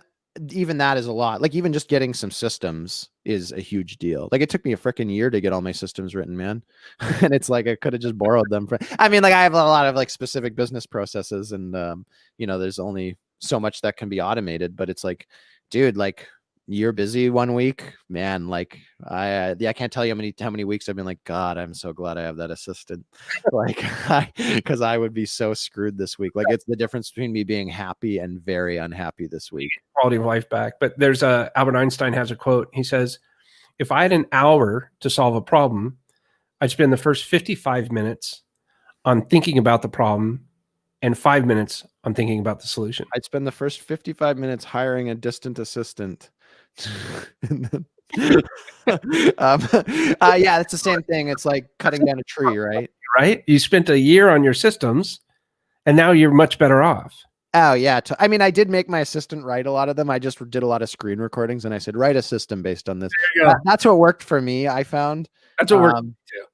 Speaker 2: even that is a lot. Like even just getting some systems is a huge deal. Like it took me a freaking year to get all my systems written, man. And it's like, I could have just borrowed them from, I mean, like I have a lot of like specific business processes and, you know, there's only so much that can be automated, but it's like, dude, like you're busy one week, man. Like I can't tell you how many weeks I've been like, God, I'm so glad I have that assistant. Like, because I would be so screwed this week. Like it's the difference between me being happy and very unhappy this week.
Speaker 1: Quality of life back. But there's Albert Einstein has a quote. He says, if I had an hour to solve a problem, I'd spend the first 55 minutes on thinking about the problem and 5 minutes on thinking about the solution.
Speaker 2: I'd spend the first 55 minutes hiring a distant assistant. Yeah, it's the same thing. It's like cutting down a tree, right?
Speaker 1: Right? You spent a year on your systems and now you're much better off.
Speaker 2: Oh yeah. I mean, I did make my assistant write a lot of them. I just did a lot of screen recordings and I said, write a system based on this. That's what worked for me. I found
Speaker 1: that's what worked too.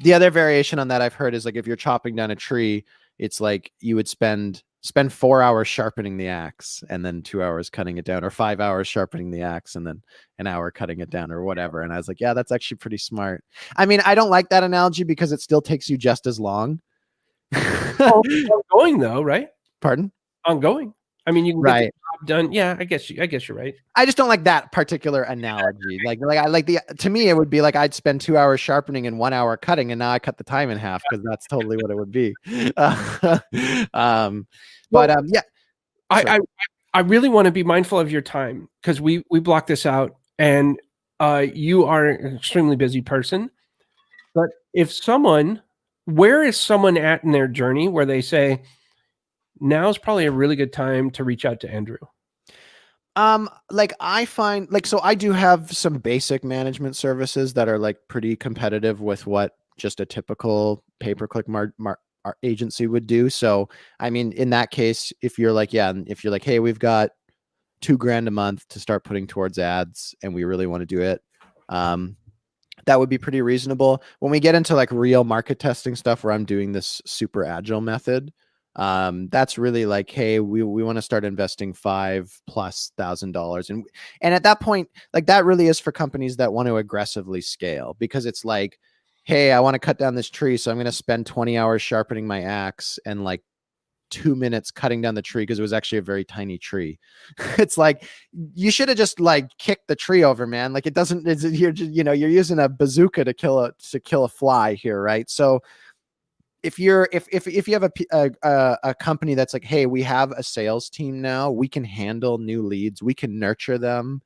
Speaker 2: The other variation on that I've heard is like, if you're chopping down a tree, it's like you would spend 4 hours sharpening the axe and then 2 hours cutting it down, or 5 hours sharpening the axe and then an hour cutting it down or whatever. And I was like, yeah, that's actually pretty smart. I mean, I don't like that analogy because it still takes you just as long.
Speaker 1: Ongoing though, right?
Speaker 2: Pardon?
Speaker 1: Ongoing. I mean, you can get the job done. Yeah, I guess you're right.
Speaker 2: I just don't like that particular analogy. Like I like to me, it would be like I'd spend 2 hours sharpening and 1 hour cutting, and now I cut the time in half because that's totally what it would be. Yeah.
Speaker 1: I really want to be mindful of your time because we block this out, and you are an extremely busy person. But where is someone at in their journey where they say, now's probably a really good time to reach out to Andrew?
Speaker 2: Like I find so I do have some basic management services that are like pretty competitive with what just a typical pay-per-click our agency would do. So, I mean, in that case, if you're like, hey, we've got $2,000 a month to start putting towards ads and we really want to do it, that would be pretty reasonable. When we get into like real market testing stuff where I'm doing this super agile method, that's really like, hey, we want to start investing $5,000+. And at that point, like that really is for companies that want to aggressively scale, because it's like, hey, I want to cut down this tree, so I'm going to spend 20 hours sharpening my axe and like 2 minutes cutting down the tree because it was actually a very tiny tree. It's like, you should have just like kicked the tree over, man. Like you're using a bazooka to kill a fly here, right? So if you have a company that's like, hey, we have a sales team now, we can handle new leads, we can nurture them,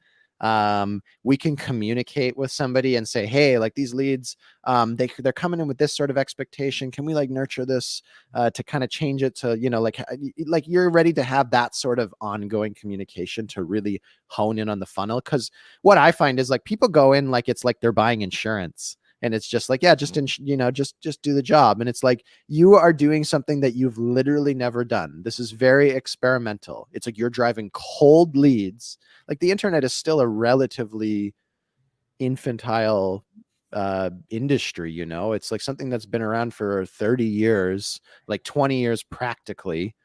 Speaker 2: we can communicate with somebody and say, hey, like these leads, they're coming in with this sort of expectation. Can we like nurture this to kind of change it to, like you're ready to have that sort of ongoing communication to really hone in on the funnel. Because what I find is like people go in like it's like they're buying insurance. And it's just like, yeah, just do the job. And it's like, you are doing something that you've literally never done. This is very experimental. It's like you're driving cold leads. Like the internet is still a relatively infantile industry, it's like something that's been around for 30 years, like 20 years practically.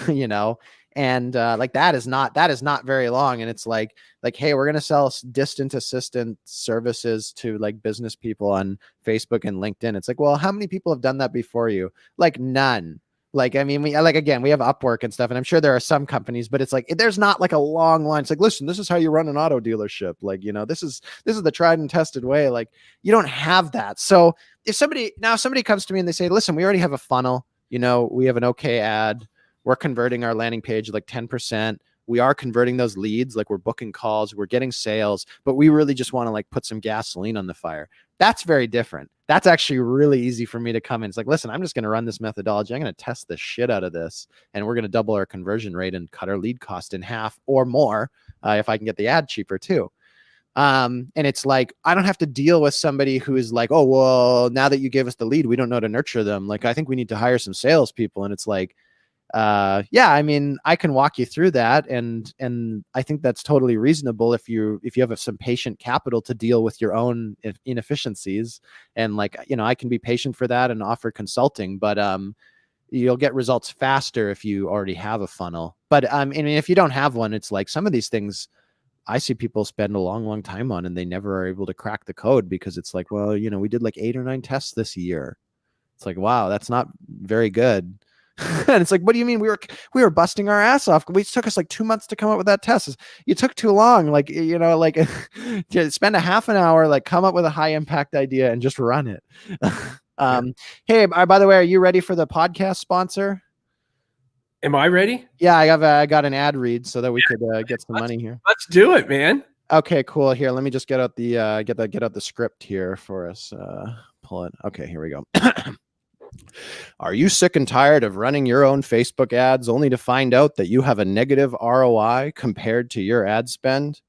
Speaker 2: you know and like that is not very long. And it's like, hey, we're going to sell distant assistant services to like business people on Facebook and LinkedIn. It's like, well, how many people have done that before you? Like none. Like, I mean, we have Upwork and stuff, and I'm sure there are some companies, but it's like, there's not like a long line. It's like, listen, this is how you run an auto dealership. Like, this is the tried and tested way. Like, you don't have that. So if somebody comes to me and they say, listen, we already have a funnel, we have an okay ad. We're converting our landing page like 10%. We are converting those leads. Like, we're booking calls, we're getting sales, but we really just want to like put some gasoline on the fire. That's very different. That's actually really easy for me to come in. It's like, listen, I'm just going to run this methodology. I'm going to test the shit out of this, and we're going to double our conversion rate and cut our lead cost in half or more if I can get the ad cheaper too. And it's like, I don't have to deal with somebody who is like, oh, well, now that you gave us the lead, we don't know how to nurture them. Like, I think we need to hire some salespeople. And it's like, yeah, I mean, I can walk you through that. And I think that's totally reasonable if you have some patient capital to deal with your own inefficiencies. And like, I can be patient for that and offer consulting, but, you'll get results faster if you already have a funnel. But, I mean, if you don't have one, it's like some of these things I see people spend a long, long time on, and they never are able to crack the code because it's like, well, we did like 8 or 9 tests this year. It's like, wow, that's not very good. And it's like, what do you mean? We were busting our ass off. It took us like 2 months to come up with that test. You took too long. Like, like spend a half an hour, like come up with a high impact idea and just run it. Hey, by the way, are you ready for the podcast sponsor?
Speaker 1: Am I ready?
Speaker 2: Yeah, I got an ad read so that we could get some money here.
Speaker 1: Let's do it, man.
Speaker 2: Okay, cool. Here, let me just get out the get out the script here for us. Pull it. Okay, here we go. Are you sick and tired of running your own Facebook ads only to find out that you have a negative ROI compared to your ad spend?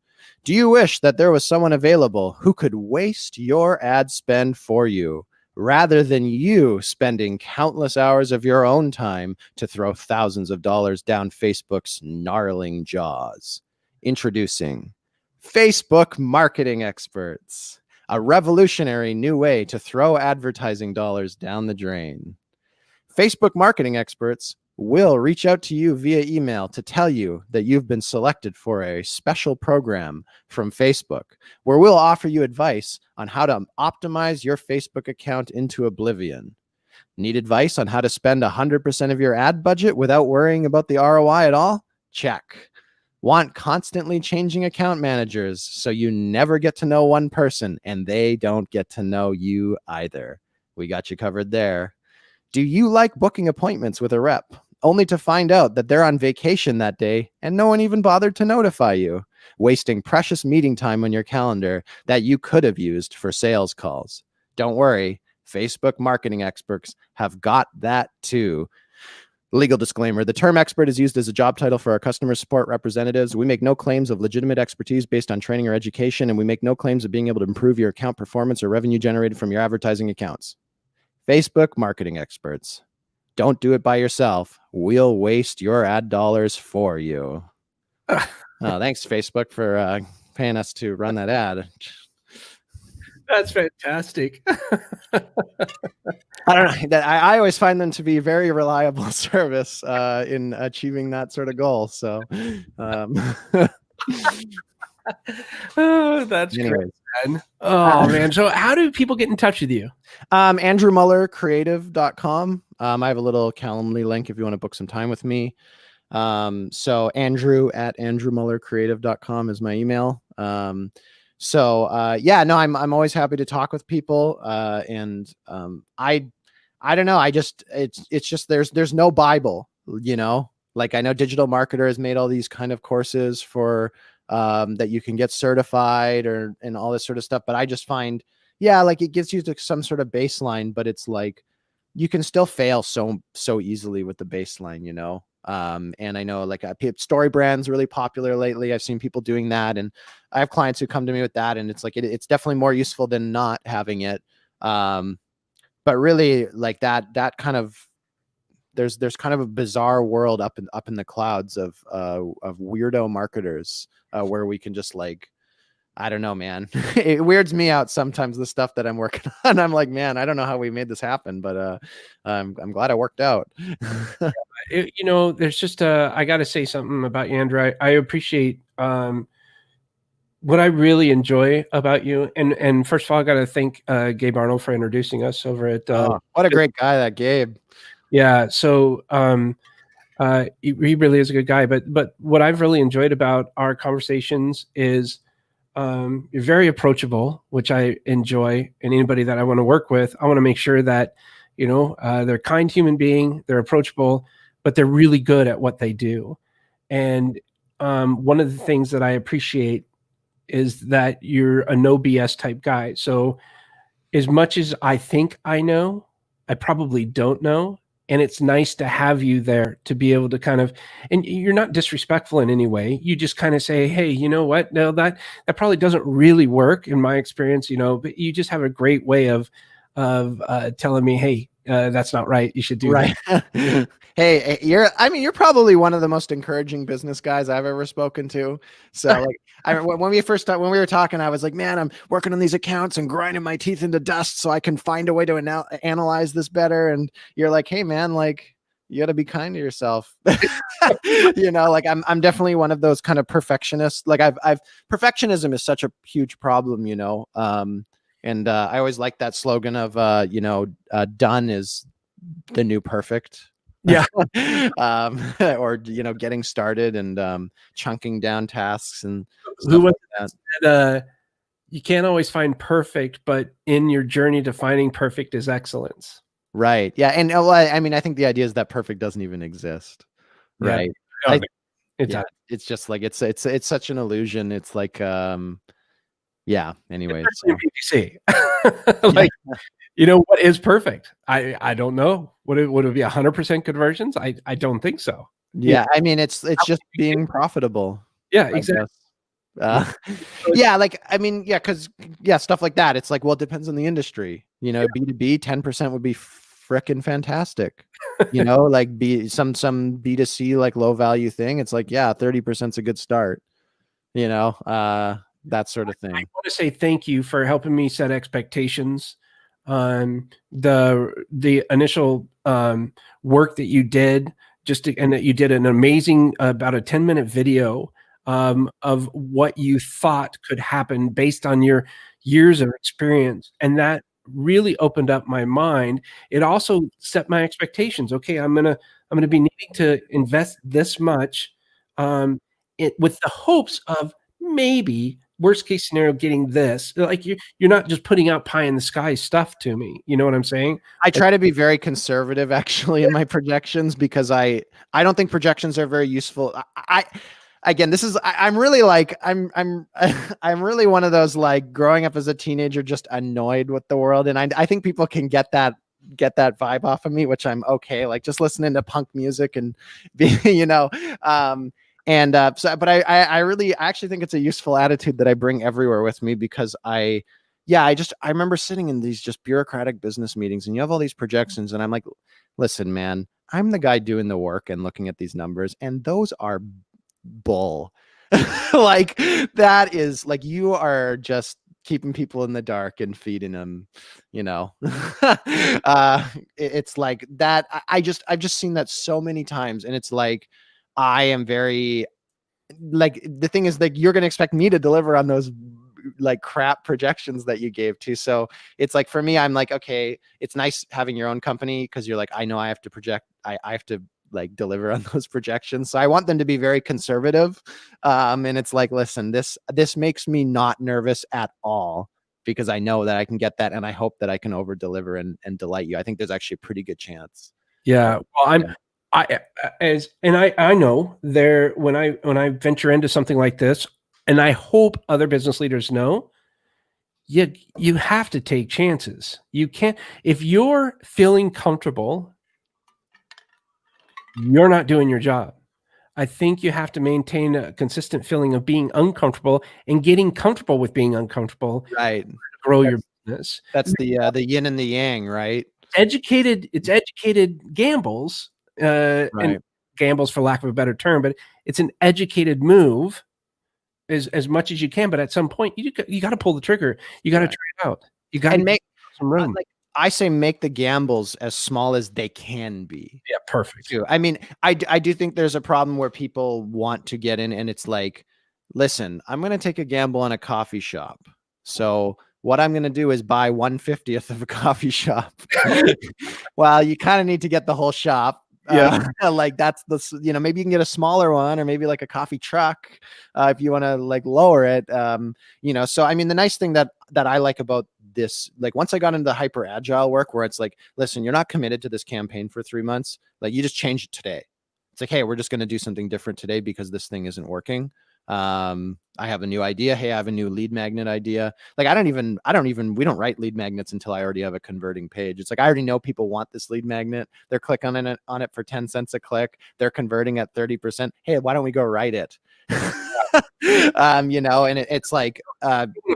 Speaker 2: Do you wish that there was someone available who could waste your ad spend for you, rather than you spending countless hours of your own time to throw thousands of dollars down Facebook's gnarling jaws? Introducing Facebook Marketing Experts, a revolutionary new way to throw advertising dollars down the drain. Facebook Marketing Experts will reach out to you via email to tell you that you've been selected for a special program from Facebook, where we'll offer you advice on how to optimize your Facebook account into oblivion. Need advice on how to spend 100% of your ad budget without worrying about the ROI at all? Check. Want constantly changing account managers so you never get to know one person and they don't get to know you either? We got you covered there. Do you like booking appointments with a rep only to find out that they're on vacation that day and no one even bothered to notify you, wasting precious meeting time on your calendar that you could have used for sales calls? Don't worry, Facebook Marketing Experts have got that too. Legal disclaimer: the term expert is used as a job title for our customer support representatives. We make no claims of legitimate expertise based on training or education, and we make no claims of being able to improve your account performance or revenue generated from your advertising accounts. Facebook Marketing Experts. Don't do it by yourself. We'll waste your ad dollars for you. Thanks, Facebook, for paying us to run that ad.
Speaker 1: That's fantastic.
Speaker 2: I don't know. I always find them to be very reliable service in achieving that sort of goal. So,
Speaker 1: oh, that's great, man. Oh man. So how do people get in touch with you?
Speaker 2: AndrewMullerCreative.com. I have a little Calendly link if you want to book some time with me. So Andrew at AndrewMullerCreative.com is my email. Yeah, no, I'm always happy to talk with people. And I don't know. It's just, there's no Bible, like I know Digital Marketer has made all these kind of courses for, that you can get certified and all this sort of stuff. But I just find, yeah, like it gives you some sort of baseline, but it's like, you can still fail so easily with the baseline, And I know like story brand's really popular lately. I've seen people doing that, and I have clients who come to me with that, and it's like it's definitely more useful than not having it. But really, like that kind of there's kind of a bizarre world up in the clouds of weirdo marketers where we can just like, I don't know, man. It weirds me out sometimes, the stuff that I'm working on. I'm like, man, I don't know how we made this happen, but I'm glad it worked out.
Speaker 1: There's just I got to say something about you, Andrew. I appreciate what I really enjoy about you. And first of all, I got to thank Gabe Arnold for introducing us over at.
Speaker 2: What a great guy, that Gabe.
Speaker 1: Yeah. So he really is a good guy. But what I've really enjoyed about our conversations is you're very approachable, which I enjoy. And anybody that I want to work with, I want to make sure that, they're a kind human being, they're approachable, but they're really good at what they do. And one of the things that I appreciate is that you're a no BS type guy. So as much as I think I know, I probably don't know. And it's nice to have you there to be able to kind of, and you're not disrespectful in any way. You just kind of say, hey, you know what? No, that probably doesn't really work in my experience, but you just have a great way of telling me, hey, that's not right. You should do
Speaker 2: right.
Speaker 1: that.
Speaker 2: Hey, you're probably one of the most encouraging business guys I've ever spoken to. So like, when we were talking, I was like, man, I'm working on these accounts and grinding my teeth into dust so I can find a way to analyze this better. And you're like, hey man, like you got to be kind to yourself. Like I'm definitely one of those kind of perfectionists. Like perfectionism is such a huge problem, and I always like that slogan of, done is the new perfect.
Speaker 1: Yeah.
Speaker 2: Or, getting started and chunking down tasks and
Speaker 1: Who
Speaker 2: stuff
Speaker 1: like that. You can't always find perfect, but in your journey to finding perfect is excellence.
Speaker 2: Right. Yeah. And I think the idea is that perfect doesn't even exist. Right.
Speaker 1: Yeah.
Speaker 2: It's just like, it's such an illusion. It's like, yeah. Anyway,
Speaker 1: PPC. Like, what is perfect? I don't know. Would it be 100% conversions? I don't think so.
Speaker 2: Yeah. I mean, it's just being profitable.
Speaker 1: Yeah, exactly.
Speaker 2: Because stuff like that. It's like, well, it depends on the industry. B2B, 10% would be frickin' fantastic. Like some B2C like low value thing. It's like, yeah, 30% is a good start. That sort of thing. I
Speaker 1: want to say thank you for helping me set expectations. The initial work that you did, and that you did an amazing about a 10-minute video of what you thought could happen based on your years of experience, and that really opened up my mind. It also set my expectations. Okay, I'm gonna be needing to invest this much, with the hopes of maybe worst case scenario getting this. Like you're not just putting out pie in the sky stuff to me. You know what I'm saying?
Speaker 2: I try to be very conservative actually in my projections, because I don't think projections are very useful. I'm really like, I'm really one of those, like, growing up as a teenager, just annoyed with the world. And I think people can get that vibe off of me, which I'm okay. Like just listening to punk music and be, but I actually think it's a useful attitude that I bring everywhere with me, because I remember sitting in these just bureaucratic business meetings and you have all these projections and I'm like, listen, man, I'm the guy doing the work and looking at these numbers, and those are bull. Like that is like, you are just keeping people in the dark and feeding them, it's like that. I've just seen that so many times, and it's like, I am very, like, the thing is, like, you're going to expect me to deliver on those like crap projections that you gave to. So it's like, for me, I'm like, okay, it's nice having your own company, because you're like, I know I have to project, I have to like deliver on those projections. So I want them to be very conservative. And it's like, listen, this makes me not nervous at all, because I know that I can get that, and I hope that I can over deliver and delight you. I think there's actually a pretty good chance.
Speaker 1: Yeah. Well, I know there, when I venture into something like this, and I hope other business leaders know, you have to take chances. You can't, if you're feeling comfortable you're not doing your job. I think you have to maintain a consistent feeling of being uncomfortable and getting comfortable with being uncomfortable
Speaker 2: Right.
Speaker 1: to grow your
Speaker 2: That's
Speaker 1: business.
Speaker 2: that's the yin and the yang, right?
Speaker 1: It's educated gambles, and
Speaker 2: Right.
Speaker 1: gambles for lack of a better term, but it's an educated move as much as you can. But at some point, you got to pull the trigger. You got to
Speaker 2: Yeah.
Speaker 1: try it out. You got to
Speaker 2: And
Speaker 1: give
Speaker 2: make
Speaker 1: some room.
Speaker 2: like I say, make the gambles as small as they can be.
Speaker 1: Yeah, perfect.
Speaker 2: Too. I mean, I do think there's a problem where people want to get in and it's like, listen, I'm going to take a gamble on a coffee shop. So what I'm going to do is buy 1/50th of a coffee shop. Well, you kind of need to get the whole shop.
Speaker 1: Yeah.
Speaker 2: Like that's maybe you can get a smaller one or maybe like a coffee truck if you want to like lower it. So I mean, the nice thing that I like about this, like once I got into the hyper agile work where it's like, listen, you're not committed to this campaign for 3 months. Like you just change it today. It's like, hey, we're just going to do something different today because this thing isn't working. I have a new idea. Hey, I have a new lead magnet idea. Like we don't write lead magnets until I already have a converting page. It's like, I already know people want this lead magnet. They're clicking on it for 10 cents a click. They're converting at 30%. Hey, why don't we go write it? And it's like,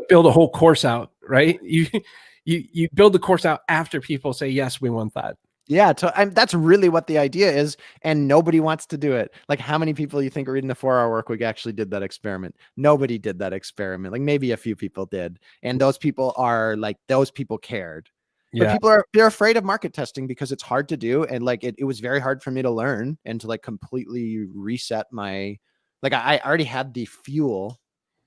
Speaker 1: build a whole course out, right? You build the course out after people say, yes, we want that.
Speaker 2: Yeah, that's really what the idea is, and nobody wants to do it. Like, how many people you think are reading the 4-Hour Workweek actually did that experiment? Nobody did that experiment. Like, maybe a few people did, and those people cared.
Speaker 1: Yeah.
Speaker 2: But they're afraid of market testing because it's hard to do, and like it was very hard for me to learn and to like completely reset my. Like, I already had the fuel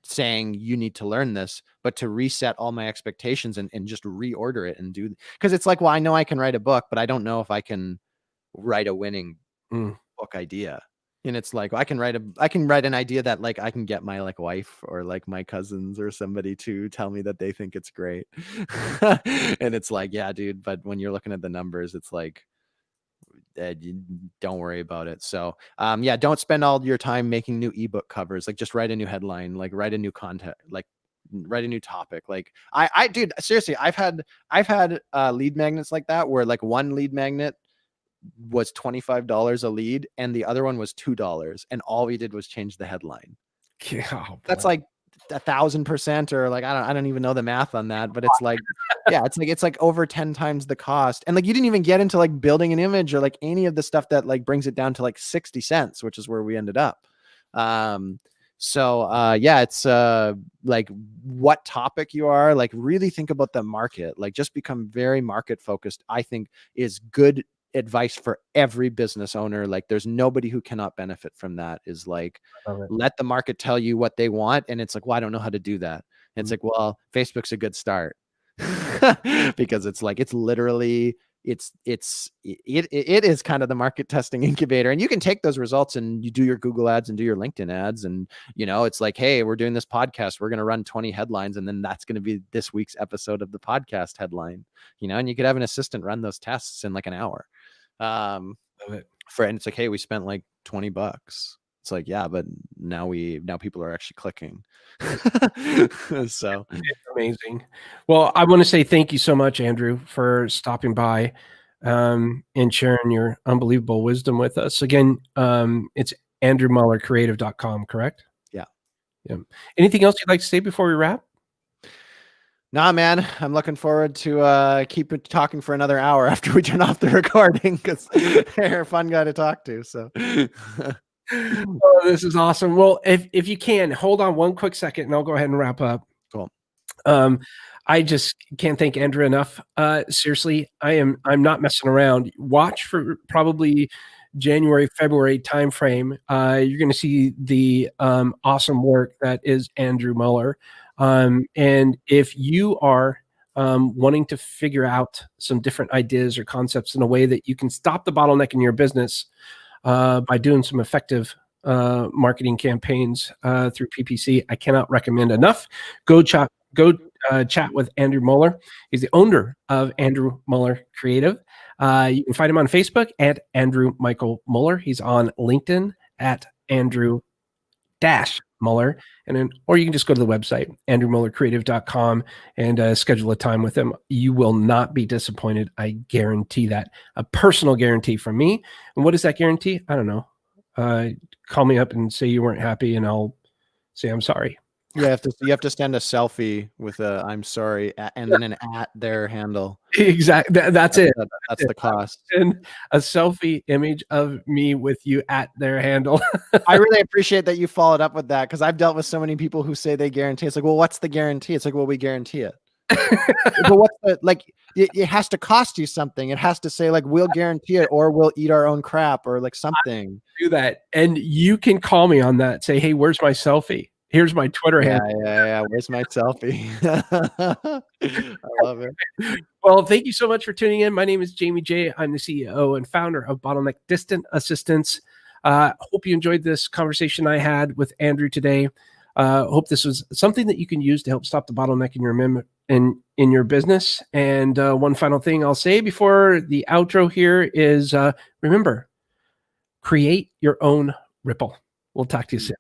Speaker 2: saying you need to learn this, but to reset all my expectations and just reorder it and do, because it's like, well, I know I can write a book, but I don't know if I can write a winning book idea. And it's like, I can write an idea that like I can get my like wife or like my cousins or somebody to tell me that they think it's great. And it's like, yeah, dude, but when you're looking at the numbers, it's like, don't worry about it. So don't spend all your time making new ebook covers. Like just write a new headline, like write a new content, like write a new topic. Like I dude, seriously, I've had lead magnets like that where like one lead magnet was $25 a lead and the other one was $2, and all we did was change the headline.
Speaker 1: Yeah,
Speaker 2: that's like 1,000%, or like I don't even know the math on that, but it's like, yeah, it's like over 10 times the cost. And like you didn't even get into like building an image or like any of the stuff that like brings it down to like 60 cents, which is where we ended up. It's like what topic you are, like really think about the market, like just become very market focused, I think is good advice for every business owner. Like there's nobody who cannot benefit from that. Is like, let the market tell you what they want. And it's like, well, I don't know how to do that. And it's like, well, Facebook's a good start because it's like, it's literally, it is kind of the market testing incubator, and you can take those results and you do your Google ads and do your LinkedIn ads. And, it's like, hey, we're doing this podcast. We're going to run 20 headlines. And then that's going to be this week's episode of the podcast headline, and you could have an assistant run those tests in like an hour. And it's like, hey, we spent like $20. It's like, yeah, but now people are actually clicking. So
Speaker 1: it's amazing. Well, I want to say thank you so much, Andrew, for stopping by and sharing your unbelievable wisdom with us. Again, it's andrewmullercreative.com, correct?
Speaker 2: Yeah.
Speaker 1: Anything else you'd like to say before we wrap?
Speaker 2: Nah, man, I'm looking forward to keep talking for another hour after we turn off the recording, because you're a fun guy to talk to. So
Speaker 1: oh, this is awesome. Well, if you can hold on one quick second and I'll go ahead and wrap up.
Speaker 2: Cool.
Speaker 1: I just can't thank Andrew enough. Seriously, I'm not messing around. Watch for probably January, February timeframe. You're going to see the awesome work that is Andrew Muller. And if you are wanting to figure out some different ideas or concepts in a way that you can stop the bottleneck in your business by doing some effective marketing campaigns through PPC, I cannot recommend enough. Go chat with Andrew Muller. He's the owner of Andrew Muller Creative. You can find him on Facebook at Andrew Michael Muller. He's on LinkedIn at Andrew Muller, and then, or you can just go to the website, andrewmullercreative.com, and schedule a time with him. You will not be disappointed. I guarantee that. A personal guarantee from me. And what is that guarantee? I don't know. Call me up and say you weren't happy, and I'll say I'm sorry.
Speaker 2: You have to send a selfie with a "I'm sorry" and then an @ their handle.
Speaker 1: Exactly. That's it.
Speaker 2: That's the cost.
Speaker 1: And a selfie image of me with you at their handle.
Speaker 2: I really appreciate that you followed up with that, because I've dealt with so many people who say they guarantee. It's like, well, what's the guarantee? It's like, well, we guarantee it. But what's the, like, it has to cost you something. It has to say, like, we'll guarantee it, or we'll eat our own crap, or like something.
Speaker 1: Do that. And you can call me on that. Say, hey, where's my selfie? Here's my Twitter handle.
Speaker 2: Yeah. Where's my selfie? I love it.
Speaker 1: Well, thank you so much for tuning in. My name is Jamie J. I'm the CEO and founder of Bottleneck Distant Assistance. Hope you enjoyed this conversation I had with Andrew today. Hope this was something that you can use to help stop the bottleneck in your business. And one final thing I'll say before the outro here is remember, create your own ripple. We'll talk to you soon.